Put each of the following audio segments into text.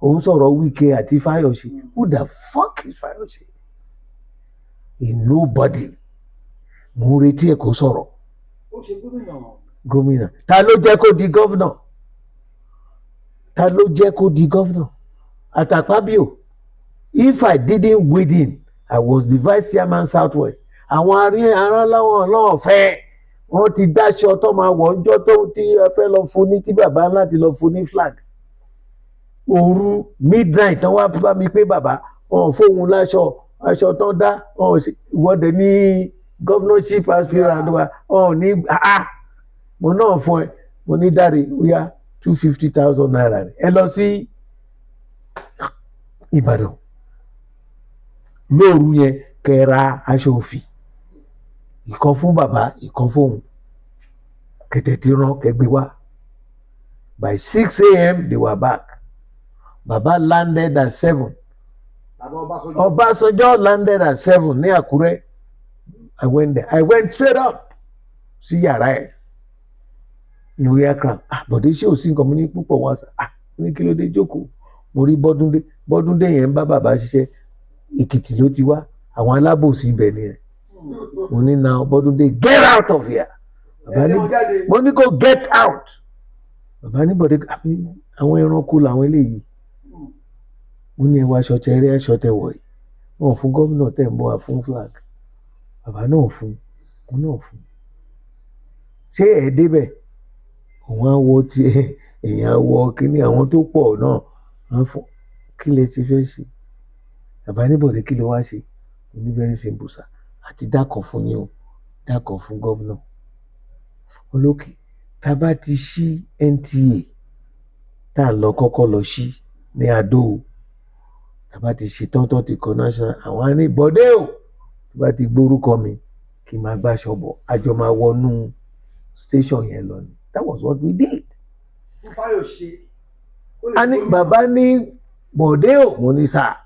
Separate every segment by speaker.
Speaker 1: òun sọ̀rọ̀ Wike àti Fayose. Who the fuck is Fayose? A nobody. Mo ń retí ẹ̀ kó sọ̀rọ̀.
Speaker 2: Ó ṣe
Speaker 1: gómìnà. Ta ló jẹ́ kó di gọ́vnà? Ta ló jẹ́ kó di gọ́vnà? Àtàpábíò. If I didn't win, I was the vice chairman Southwest. Àwọn ará láwọn ọlọ́wọ̀n fẹ́ wọ́n ti dáṣọ tó máa wọ̀ ńjọ́ tó tí ẹ fẹ́ lọ fún ní tí bàbá láti lọ fún ní flag. Òru midnight tán wá bá mi pé bàbá wọn fóun láṣọ aṣọ tán dá ìwọ́de ní governorship aspirant wa wọn ní mo náà fún ẹ mo ní dáre ó yá 250,000 naira ẹ lọ sí Ìbàdàn lóòru yẹn kẹra aṣọ òfì ìkan fún bàbá ìkan fóun kẹtẹ tí rán kẹgbẹ wá by 6 a.m. they were back. Baba landed at 7. Ọbásanjọ́ landed at 7 ní Àkúrẹ́. I went there. I went straight up sí yàrá ẹ̀ ní orí aircraft. Bọ̀dé ṣé ò sí nǹkan mi ní púpọ̀ wá sá. Ní kí ló dé jókòó? Mo rí Bọ́dúndé yẹn ń bá bàbá ṣiṣẹ́. Èkìtì ló ti wá. Àwọn alábòsí ibẹ̀ ni ẹ̀. Mo ní now Bọ́dúndé get out of here. Mo ní kó get out. Bàbá ní Bọ̀dé àwọn ẹranko làwọn eléyìí. Mo ní ẹwà aṣọ tẹ rí aṣọ tẹ wọ̀ yìí. Wọ́n fún gómìnà tẹ̀ ń bọ̀ wá fún flag. Bàbá náà fún un náà fún un. Ṣé ẹ débẹ̀? Òun á wọ tí èèyàn wọ kíní àwọn tó pọ̀ náà á fún kí lẹ ti fẹ́ ṣe. Bàbá ní Bọ̀dé kí ló wá ṣe? Mo ní very simple sir. Àti dákọ̀ fún yín o dákọ̀ fún gómìnà. Olókè tá a bá ti ṣí NTA tá a lọ kọ́kọ́ lọ ṣí ní Adó o. Tá a bá ti ṣe tán ti kọ national àwọn á ní Bọ̀dé o. Tó bá ti gbórúkọ mi kí n máa gbàṣọ bọ̀ àjọ máa wọnú station yẹn lọ ni. That was what we did. A ní bàbá ní Bọ̀dé o mo ní sáà.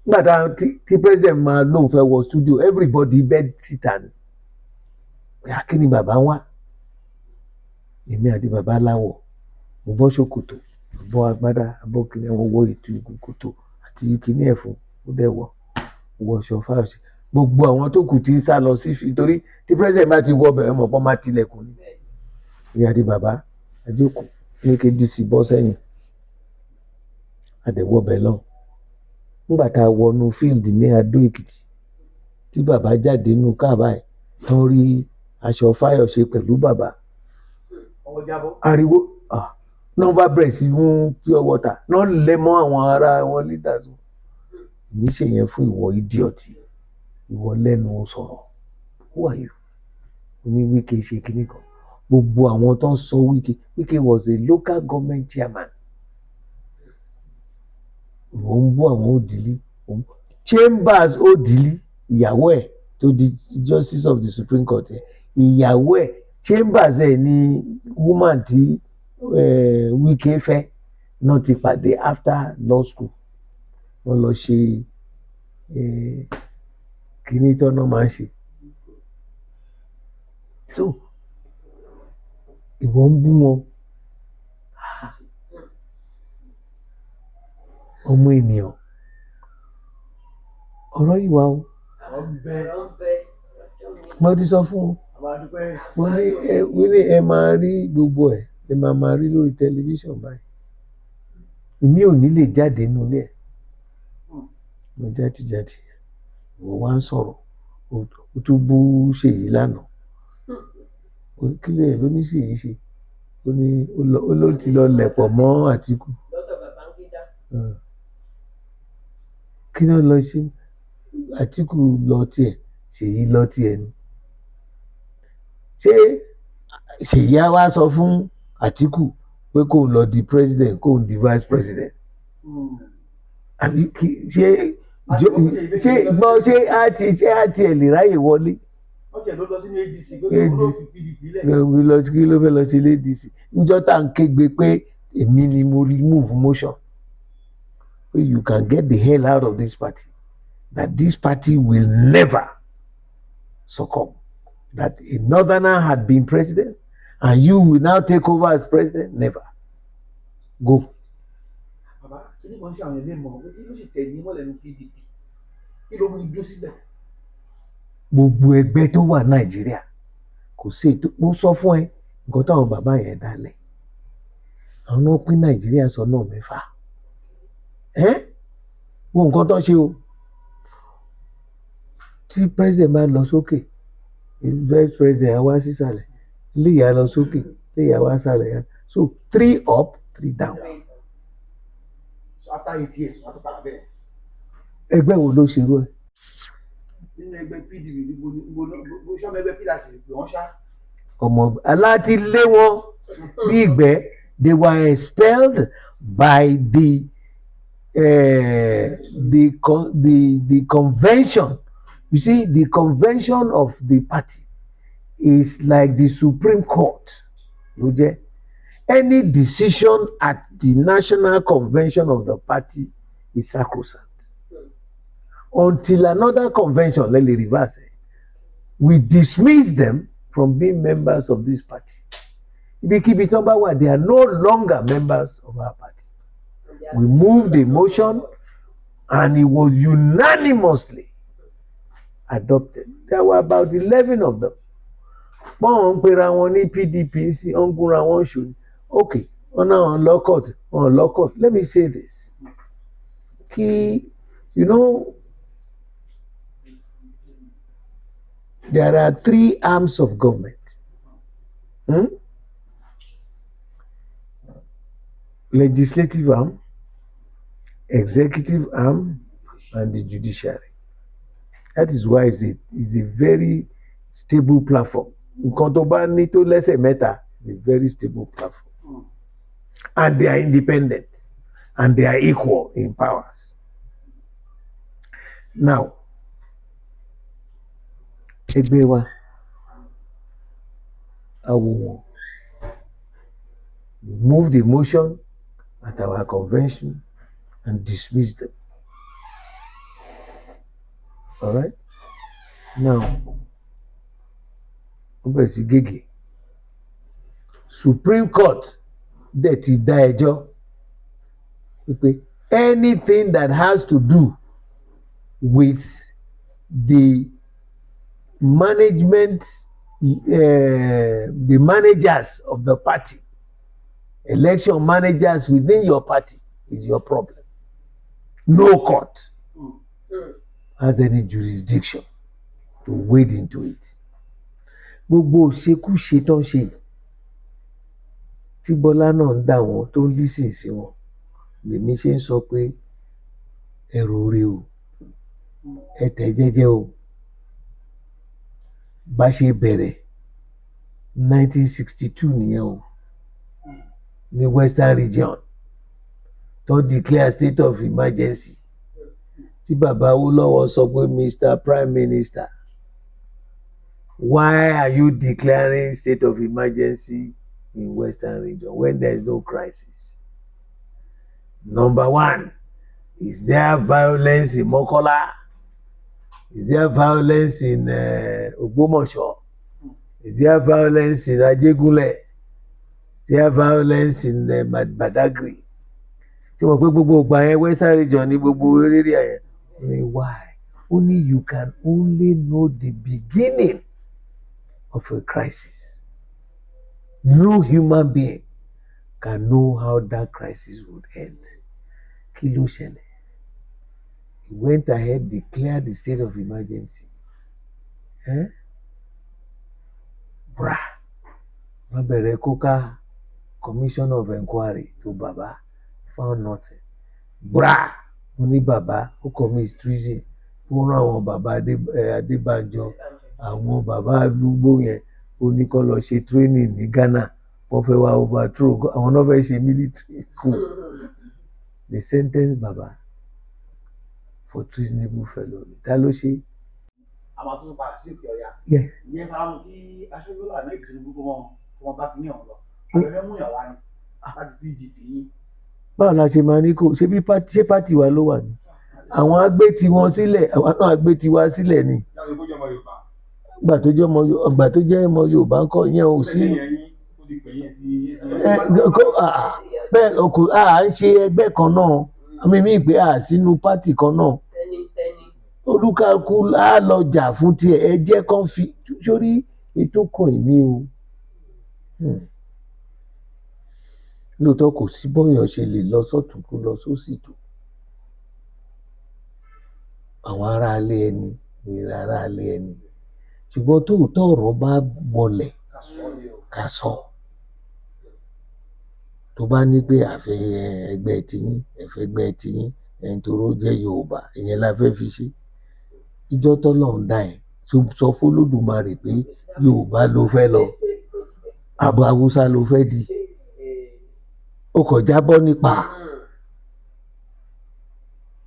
Speaker 1: Nígbà tí president máa lóun fẹ́ wọ studio everybody bed síta ni. Kí ni bàbá wá? Èmi àti bàbá láwọ̀ mo bọ́ ṣòkòtò mo bọ́ agbádá abọ́ kìnìún àwọn owó ètò kòtò àti kìnìún ẹ̀fọn ó dẹ̀ wọ̀ ṣọ Fayose. Gbogbo àwọn tó kù ti ń sá lọ sí fi torí tí president bá ti wọ bẹ̀rẹ̀ mọ̀ pọ́n máa tilẹ̀kùn ni. Èmi àti bàbá àjókòó ní KDC bọ́ sẹ́yìn àdẹ̀wọ̀ bẹ̀ lọ. Nígbà tá a wọnú field ní Adó Èkìtì tí bàbá jáde nínú káàbá ẹ̀ tán rí aṣọ Fayose pẹ̀lú bàbá. Ariwo náà bá bẹ̀rẹ̀ sí mú pure water náà lẹ́ mọ́ àwọn ará wọn leaders. Èmi ṣe yẹn fún ìwọ idiot ìwọ lẹ́nu sọ̀rọ̀. Who are you? Oní Wike ṣe kíní kan. Gbogbo àwọn tó ń sọ Wike was a local government chairman. Ìwọ ń bú àwọn Òdìlí. Chambers Òdìlí ìyàwó ẹ̀ tó di justice of the Supreme Court ìyàwó ẹ̀ Chambers ẹ̀ ni woman tí Wike fẹ́ náà ti pàdé after law school. Wọ́n lọ ṣe kíní tọ́nà máa ń ṣe. So ìwọ ń bú wọn. Ọmọ ènìyàn ọ̀rọ̀ yìí wá o. Mo ti sọ fún un mo ní ẹ máa rí gbogbo ẹ̀ ẹ máa rí lórí tẹlifíṣàn báyìí. Èmi ò ní lè jáde nínú ilé ẹ̀. Mo jáde wọ́n wá ń sọ̀rọ̀ ó tún bú Ṣèyí lánàá. Kí lè ló ní Ṣèyí ṣe? Ó ní ó ló ti lọ lẹ̀pọ̀ mọ́ Atiku. Kí ló lọ ṣe? Atiku lọ tiẹ̀ Ṣèyí lọ tiẹ̀ ni. Ṣé Ṣèyí á wá sọ fún Atiku pé kó lọ di president kó di vice president? Àbí ṣé àti ẹ̀ lè ráyè wọlé?
Speaker 2: Wọ́n tiẹ̀ ló lọ sínú ADC ló fi PDP lẹ̀.
Speaker 1: Kí ló fẹ́ lọ sí ADC? Níjọ́ tá à ń kégbe pé èmi ni mo remove motion. You can get the hell out of this party. That this party will never succumb. That a northerner had been president and you will now take over as president. Never. Go.
Speaker 2: kí ni kan ṣe àwọn ilé mọ̀ kí ló sì tẹ̀ ní mọ́lẹ̀ ní PDP kí ló mú igbó síbẹ̀.
Speaker 1: gbogbo ẹgbẹ́ tó wà Nàìjíríà kò sí ètò mo sọ fún ẹ nǹkan táwọn bàbá yẹn dálẹ̀ àwọn náà pín Nàìjíríà sọ́nà mẹ́fà wo nǹkan tó ń ṣe o tí president bá lọ sókè vice president á wá sísàlẹ̀ léyà lọ sókè léyà wá sàlẹ̀ so 3 up 3 down.
Speaker 2: So after 8 years wọ́n á tún padà bẹ́ẹ̀.
Speaker 1: ẹgbẹ́ wo ló ṣerú ẹ.
Speaker 2: nínú ẹgbẹ́ PDP bó ṣọ́mọ ẹgbẹ́ PDP pé wọ́n ṣá.
Speaker 1: ọmọ aláti lé wọn bí ìgbẹ́ they were expelled by the convention. You see, the convention of the party is like the Supreme Court. Any decision at the national convention of the party is sacrosanct. Until another convention, let me reverse it, we dismiss them from being members of this party. They are no longer members of our party. We moved the motion and it was unanimously adopted. There were about 11 of them. Wọ́n pera wọn ní PDP sí ọ̀ngúnra wọn ṣù. Okay, on lockout. Let me say this. You know, there are 3 arms of government. Legislative arm, executive arm, and the judiciary. That is why it's a very stable platform. Nǹkan tó bá ní tó lẹ́sẹ̀ mẹ́ta is a very stable platform. And they are independent and they are equal in powers. Now, ẹgbẹ́ wa awo wọn. We moved the motion at our convention and dismissed them. All right? Now, Supreme Court dẹ̀ ti dá ẹjọ́ pé anything that has to do with the management, the managers of the party, election managers within your party is your problem. No court has any jurisdiction to wade into it. Gbogbo ṣekúṣe tó ń ṣe yìí tí Bọ́lá náà ń dà wọ́n tó ń lísìn sí wọn lèmi ṣe ń sọ pé ẹ̀rọ rẹ o ẹ̀tẹ̀ jẹ́jẹ́ o bá ṣe bẹ̀rẹ̀ 1962 nìyẹn o ní Western Region tó declare state of emergency tí bàbá Awólọ́wọ̀ sọ pé Mr. Prime Minister, why are you declaring state of emergency in Western Region when there is no crisis? Number 1, is there violence in Mokola? Is there violence in Ògbómọ̀ṣọ́? Is there violence in Ajégúnlẹ̀? Is there violence in Badagry? Ṣé wọ́n pé gbogbo ìgbà yẹn Western Region ní gbogbo area yẹn? Why? Only you can only know the beginning of a crisis. No human being can know how that crisis would end. Kí ló ṣẹlẹ̀? He went ahead, declared the state of emergency. Wọ́n bẹ̀rẹ̀ kóká commission of inquiry to Baba, found nothing. Wọ́n ní Baba ó commit treason, ó rán àwọn Baba Adébánjọ, àwọn Baba àdúgbò yẹn ó ní kó lọ ṣe training ní Ghana, wọ́n fẹ́ wá overthrow, àwọn náà fẹ́ ṣe military coup. They sentenced Baba for treasonable felony. Ta ló ṣe?
Speaker 2: Àwọn tó ń pa sí òkè ọ̀yà. Ìyẹn fara mọ́ kí aṣọ́gbọ́lá Ahmed Tinubu kó wọn bá kíní ọ̀hún lọ. Àbẹ̀fẹ́ mú ìyàwó ni láti PDP yín. Báwo la ṣe máa ní kó ṣé pátì wa ló wà ní? Àwọn agbé tiwọn sílẹ̀, àwọn náà agbé tiwa sílẹ̀ ni. Ìgbà tó jẹ́ ọmọ Yorùbá ń kọ́ ìyẹn ò sí. Bẹ́ẹ̀ à ń ṣe ẹgbẹ́ kan náà,
Speaker 1: àmì mi pé a sínú pátì kan náà olúkálùkù á lọ jà fún tiẹ̀ ẹ jẹ́ kán fi sórí ètò kan ìní o lóòótọ́ kò sí bóyá ṣe lè lọ sọ́tún kó lọ sósì tó àwọn aráalé ẹni ìrìn aráalé ẹni ṣùgbọ́n tóòtọ́ ọ̀rọ̀ bá gbọlẹ̀ ká sọ tó bá ní pé àfẹ́ ẹgbẹ́ tiyín ẹgbẹ́ tiyín ẹni toró jẹ́ Yorùbá ìyẹn la fẹ́ fi ṣe ìjọ tọ́lọ́run dá ẹ̀ sọ f'Olódùmarè pé Yorùbá ló fẹ́ lọ àbọ̀ Haúsá ló fẹ́ di ó kọ̀ jábọ́ nípa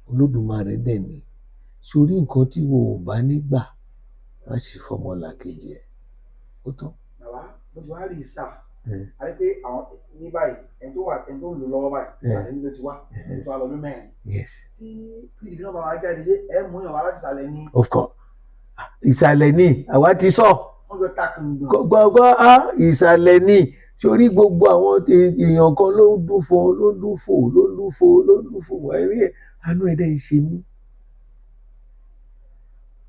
Speaker 1: Olódùmarè dẹ̀ ní sórí nǹkan tí wo ò bá nígbà má sì fọmọlàkejì ẹ̀ ó tán.
Speaker 2: bàbá mo ti wá rí ìsà àti pé àwọn ní báyìí ẹni tó ń lò lọ́wọ́ báyìí ìsàlẹ̀ nílò ti wá èyí tó wá lọ́dún mẹ́rin tí PDP náà bá wá jáde dé ẹ mú yàn wá láti ìsàlẹ̀ ní.
Speaker 1: of course ìsàlẹ̀ ní àwa ti sọ gbọ́gbọ́ ìsàlẹ̀ ní sórí gbogbo àwọn èèyàn kan ló ń dúfò ẹ̀rí ẹ̀ àánú ẹ̀dẹ̀ ń ṣe mí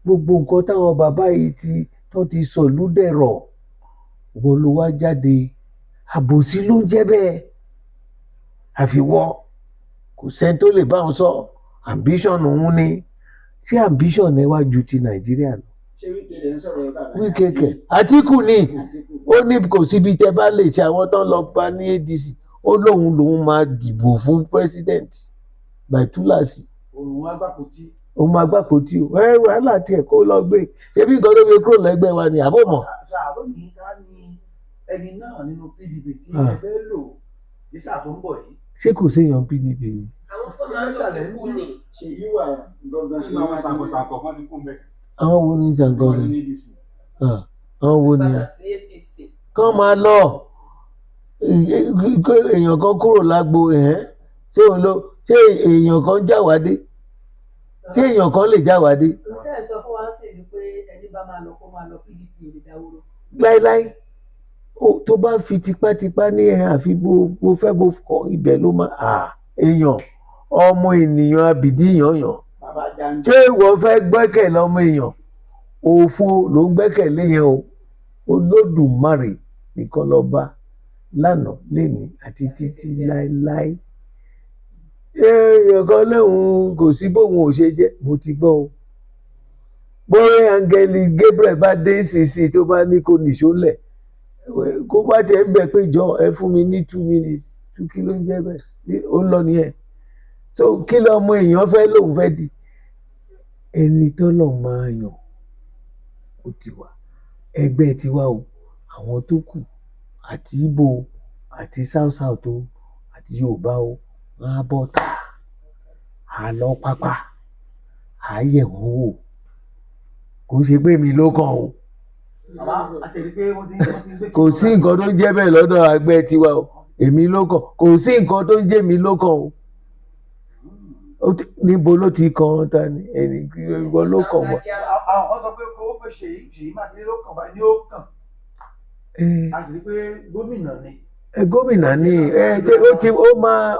Speaker 1: gbogbo nǹkan táwọn bàbá yìí tó ti sọ lúdẹ̀rọ̀ wọn ló wá jáde àbòsí ló ń jẹ́ bẹ́ẹ̀ àfiwọ́ kò sẹ́ni tó lè bá wọn sọ ambition òun ni ṣé ambition ẹ wá ju ti Nàìjíríà lọ.
Speaker 2: ṣé Wike lè ń sọ̀rọ̀ yọ̀ká.
Speaker 1: Wike kẹ̀ Atiku ni ó ní kò síbi tẹ́ bá lè ṣe àwọn tán lọ bá ní ADC ó lóun máa dìbò fún president by túláàsì. òun máa gbàpótí o wàhálà tiẹ̀ kó lọ gbé ṣebí nǹkan tó fi kúrò lẹ́gbẹ́ wa ni àbọ̀ mọ̀.
Speaker 2: ṣàbọ̀ ní ká ní ẹni náà nínú PDP tí ẹ fẹ́ lò ní sáà tó ń bọ̀ yìí.
Speaker 1: ṣé kò séèyàn PDP ni.
Speaker 3: àwọn kan máa ń lọ sí kú ni.
Speaker 2: ṣe yíwà gbọ̀ngàn ṣe máa ń
Speaker 4: sàkósàkó fún ti kún bẹ́ẹ̀.
Speaker 1: àwọn wo ni sàǹkan ni àwọn wo ni kán máa lọ èèyàn kan kúrò lágbo ṣé èèyàn kan jáwádé ṣé èèyàn kan lè jáwádé.
Speaker 3: ǹjẹ́ ẹ sọ fún wa sí ni pé ẹni bá máa lọ kó máa lọ PDP lè dáwóró.
Speaker 1: láíláí tó bá fi tipátipá ní àfi bó fẹ́ bó kọ́ ibẹ̀ ló máa èèyàn ọmọ ènìyàn abìdí yànyàn ṣé ìwọ fẹ́ gbẹ́kẹ̀lé ọmọ èèyàn òfo ló ń gbẹ́kẹ̀lé yẹn o Olódùmarè nìkan lọ́ba lánàá lẹ́ni àti títí láíláí èèyàn kan lẹ́hùn kò sí bóun ò ṣe jẹ́ mo ti gbọ́ o bóyá áńgẹ́lì Gabriel bá dé sísì tó bá ní kó nìṣó lẹ̀ kó bá tẹ̀ ń bẹ̀ pé jọ ẹ fún mi ní 2 minutes 2 kí ló ń jẹ́ bẹ́ẹ̀ ó ń lọ nìyẹn so kí lọmọ èèyàn fẹ́ lòun fẹ́ di ẹni tọ́lọ̀ máa yàn ó ti wà ẹgbẹ́ tiwa o àwọn tó kù àti Ìgbò àti South o àti Yorùbá o wọ́n á bọ́ ta á lọ pápá á yẹ̀ wọ́n wò kò ṣe pé mi ló kàn o kò sí nǹkan tó ń jẹ́ bẹ́ẹ̀ lọ́dọ̀ ẹgbẹ́ tiwa o èmi ló kàn kò sí nǹkan tó ń jẹ́ mi ló kàn o níbo ló ti kàn ta ni ẹni ìwọ ló kàn wọ́n.
Speaker 2: àwọn sọ pé kó pè Ṣèyí Mákindé ló kàn báyìí ni ó kàn a sì rí pé gómìnà ni.
Speaker 1: gómìnà ni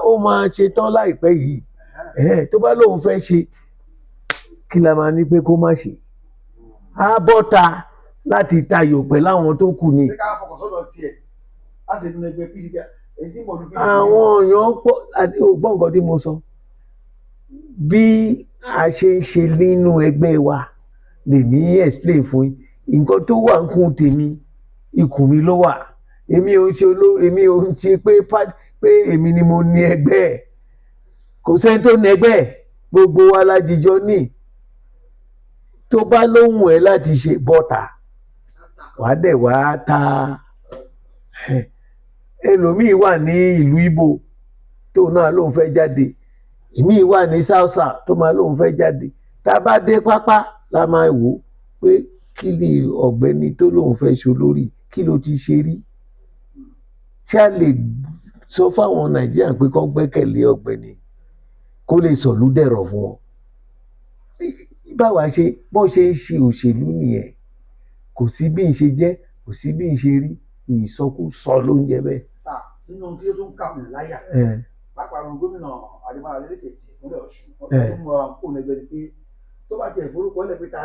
Speaker 1: ó máa ṣe tán láìpẹ́ yìí tó bá lóun fẹ́ ṣe kí la máa ní pé kó má ṣe á bọ́ta láti tayò pẹ̀lú àwọn tó kù ni.
Speaker 2: ṣé ká fọkàn sọ́dọ̀ tiẹ̀ láti nínú ẹgbẹ́ PDP èyí tí mo dùn.
Speaker 1: àwọn èèyàn pọ̀ gbọ́ nǹkan tí mo sọ bí a ṣe ń ṣe nínú ẹgbẹ́ wa lèmi explain fún yín nǹkan tó wà ń kún tèmi ikùn mi ló wà èmi ò ń ṣe pé èmi ni mo ní ẹgbẹ́ kò sẹ́ni tó ní ẹgbẹ́ gbogbo wa lájíjọ ní tó bá lóhùn ẹ láti ṣe bọ́ta wàá dẹ̀ wá ta ẹlòmíì wà ní ìlú Ìgbò tó náà lóun fẹ́ jáde ìmíì wà ní South tó máa lóun fẹ́ jáde tá a bá dé pápá la máa wò pé kí ni ọ̀gbẹ́ni tó lóun fẹ́ ṣe olórí kí ló ti ṣe rí ṣé a lè sọ fáwọn Nàìjíríà pé kó gbẹ́kẹ̀lé ọ̀gbẹ́ni kó lè sọ̀lú dẹ̀rọ̀ fún wọn báwa ṣe bó ṣe ń ṣe òṣèlú nìyẹn kò sí bí n ṣe jẹ́ kò sí bí n ṣe rí ìsọkúsọ ló ń jẹ bẹ́ẹ̀.
Speaker 2: sà sínú tí ó tún kà mí láyà àpàrọ̀ gómìnà Adébáyọ̀ Adélékètì ìpínlẹ̀ Ọ̀ṣun wọ́n tún mú wa kó lẹ́gbẹ́ ni pé tó bá tiẹ̀ forúkọ lẹ̀ pé ta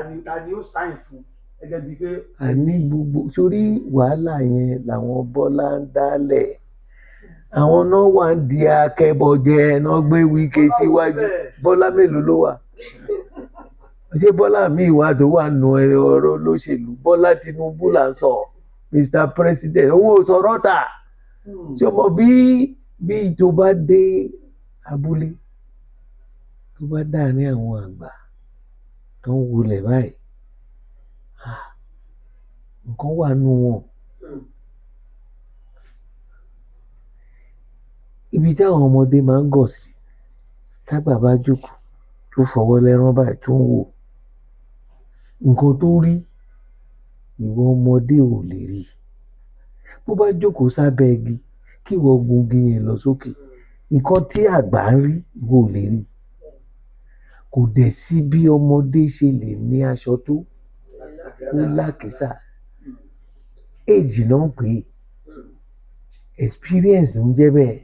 Speaker 2: ni ó sáyìn fún gẹ́gẹ́ bíi pé.
Speaker 1: àní gbogbo sórí wàhálà yẹn làwọn Bọ́lá ń dálẹ̀ àwọn náà wà ń di akẹ́bọ̀jẹ náà gbé Wike síwájú Bọ́lá mélòó ló wà ṣé Bọ́lá mi wà tó wà nù ọ̀rọ̀ lóṣèlú Bọ́lá Tinubu là ń sọ Mr. President owó sọ̀rọ̀ ta ṣé ọmọ bí tó bá dé abúlé tó bá dáàrin àwọn àgbà tó ń wulẹ̀ báyìí nǹkan wà nù wọn. Ibi táwọn ọmọdé máa ń gọ̀ sí tágbà bá jókòó tó fọwọ́ lẹ́rán báyìí tó ń wò nǹkan tó rí ìwọ ọmọdé ò lè rí bó bá jókòó sábẹ́ igi kí ìwọ gun igi yẹn lọ sókè nǹkan tí àgbà ń rí ìwọ ò lè rí kò dẹ̀ sí bí ọmọdé ṣe lè ní aṣọ tó ó lákìsà èjì náà ń pè é experience ló ń jẹ́ bẹ́ẹ̀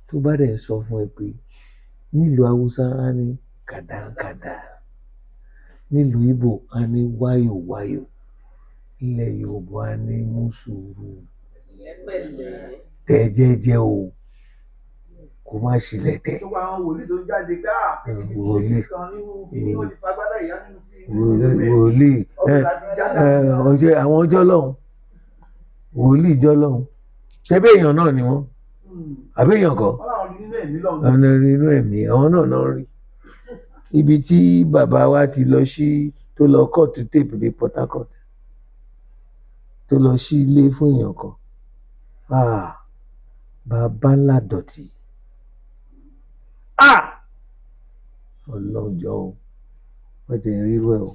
Speaker 1: tó bá dẹ̀ sọ fún ẹ pé nílùú Haúsá á ní kàdánkàdá nílùú Ìgbò á ní wáyòwáyò ilẹ̀ Yorùbá á ní mú sùúrù tẹ́ jẹ́jẹ́ o kó má ṣílẹ̀ tẹ́.
Speaker 2: tó bá wọn wòlíì tó jáde ká ìṣèlú kan nínú bí wọ́n ti fagbádá ìyá nínú bí
Speaker 1: wòlíì ọjọ́ àwọn ọjọ́ lọ́hùn wòlíì jọ́ lọ́hùn ṣé bí èèyàn náà ni wọ́n àbí èèyàn kọ́ ọ̀nà nínú ẹ̀mí àwọn náà rí ibi tí bàbá wa ti lọ sí tó lọ kóòtù tèpù ní Port Harcourt tó lọ sí ilé fún èèyàn kan bàbá ńlá dọ̀tí ọlọ́jọ́ o wọ́n ti rírú ẹ̀ o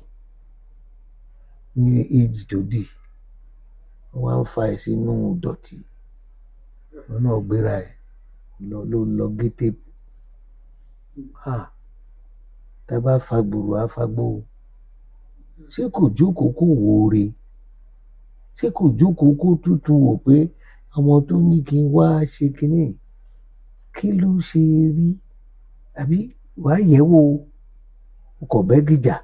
Speaker 1: ní èjì tó dì wọ́n á ń fa ẹ̀ sínú dọ̀tí wọn náà gbéra ẹ̀ lọ gé tèpù tá a bá fa gbòòrò á fa gbòòrò ṣé kò jókòó kó wò ó re ṣé kò jókòó kó tútù wò pé ọmọ tó ní kí n wá ṣe kínní kí ló ṣe rí àbí wàá yẹ̀ wò ọkọ̀ bẹ́gìjà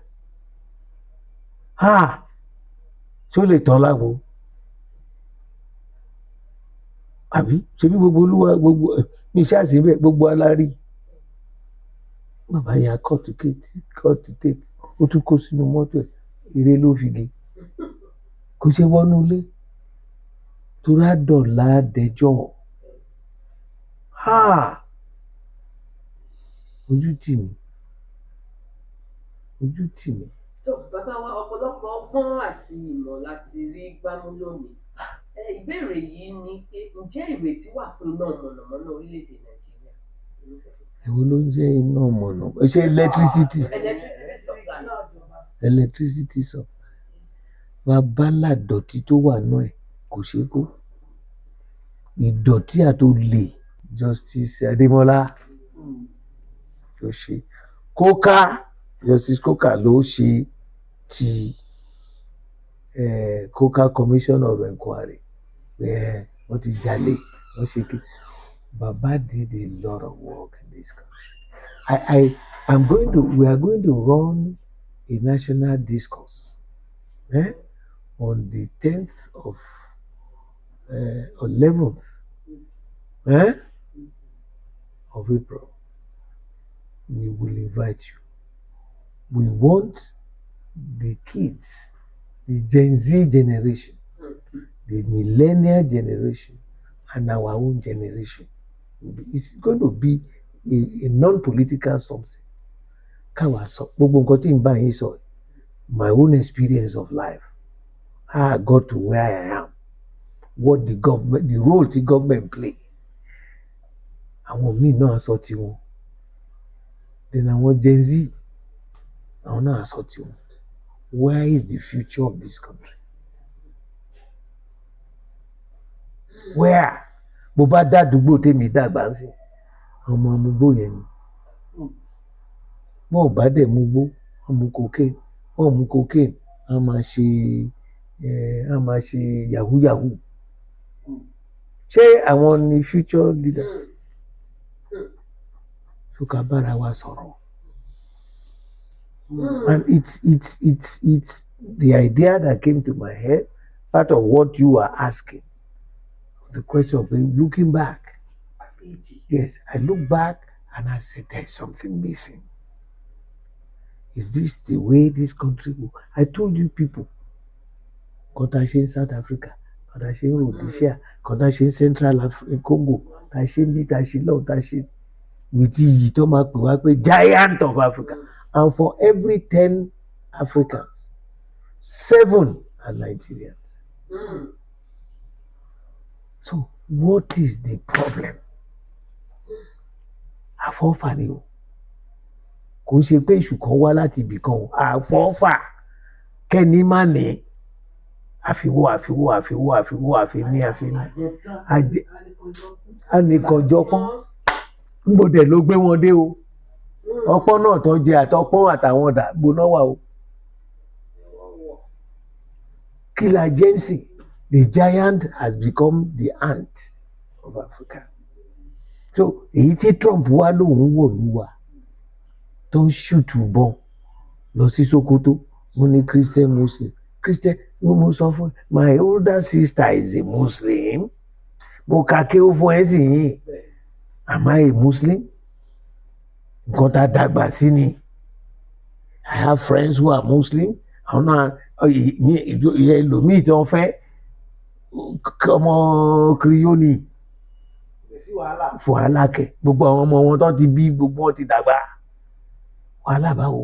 Speaker 1: ṣó lè tán lágbo àbí ṣebí gbogbo olúwa gbogbo ní iṣẹ́ àṣìbẹ̀ gbogbo alárí bàbá ya kọ́ọ̀tù tèpù ó tún kó sínú mọ́tò ẹ̀ eré ló fi gé kò ṣe wọnú ilé torí àdọ̀là dẹjọ́ ojú tì mí.
Speaker 3: tó bàbá wa ọ̀pọ̀lọpọ̀ ọgbọ́n àti ìmọ̀ láti rí gbámú lónìí ìbéèrè yìí ni pé ǹjẹ́ ìrètí wà fún iná mọ̀nàmọ́ná orílẹ̀-èdè Nàìjíríà?
Speaker 1: èwo ló ń jẹ́ iná mọ̀nàmọ́ná ṣé electricity supply babalá dọ̀tí tó wà náà ẹ̀ kò ṣeé kó ìdọ̀tí àtòlè Justice Adémọ́lá ló ṣe Justice Coker ló ṣe ti Coker Commission of Inquiry wọ́n ti jalè wọ́n ṣe kí Baba did a lot of work in this country. We are going to run a national discourse on the 10th of 11th of April. We will invite you. We want the kids, the Gen Z generation, the millennial generation, and our own generation. It's going to be a non-political something. Káwa sọ gbogbo nǹkan tí n bá yín sọ my own experience of life, how I got to where I am, what the role the government play. Àwọn míì náà sọ tiwọn. Then àwọn Gen Z, àwọn náà sọ tiwọn. Where is the future of this country? Where? Bó bá dàdúgbò tèmi dàgbà sí ọmọ amúgbó yẹn ni wọn ò bá dẹ̀ mugbó wọn mu cocaine a máa ṣe yahoo. Ṣé àwọn ni future leaders? so ká bára wa sọ̀rọ̀. And it's the idea that came to my head, part of what you are asking. The question of looking back.
Speaker 2: At 80.
Speaker 1: Yes, I look back and I said, there's something missing. Is this the way this country will? I told you people, Kontashe in South Africa, Kontashe in Rhodesia, Kontashe in Central Africa, Congo, Tashe in Tashe Law, Tashe with the giant of Africa. And for every 10 Africans, 7 are Nigerians. So what is the problem? Àfọ́fà ni o. Kò ṣe pé èṣù kan wá láti ibì kan o. Àfọ́fà kẹ́ni má ní àfiwọ́ anìkànjọpọ́n. Níbo dẹ̀ ló gbé wọn dé o. Ọpọ́n náà tó jẹ àtọpọ́n àtàwọn ọ̀dà gbóná wà o. Kí la jẹ́ ń sìn? The giant has become the ant of Africa. So èyí tí Trump wá lòun wò ló wà tó ń ṣùtù bọ́n lọ sí Sokoto mo ní Christian Muslim mo sọ fún my older sister is a Muslim mo kà kí ó fún ẹ sì yín am I a Muslim? Nǹkan tá a dàgbà sí ni. I have friends who are Muslim àwọn náà ẹlòmíì tí wọ́n fẹ́ ọmọ kiriyóni wàhálà kẹ gbogbo àwọn ọmọ wọn tó ti bí gbogbo wọn ti dàgbà wàhálà báwo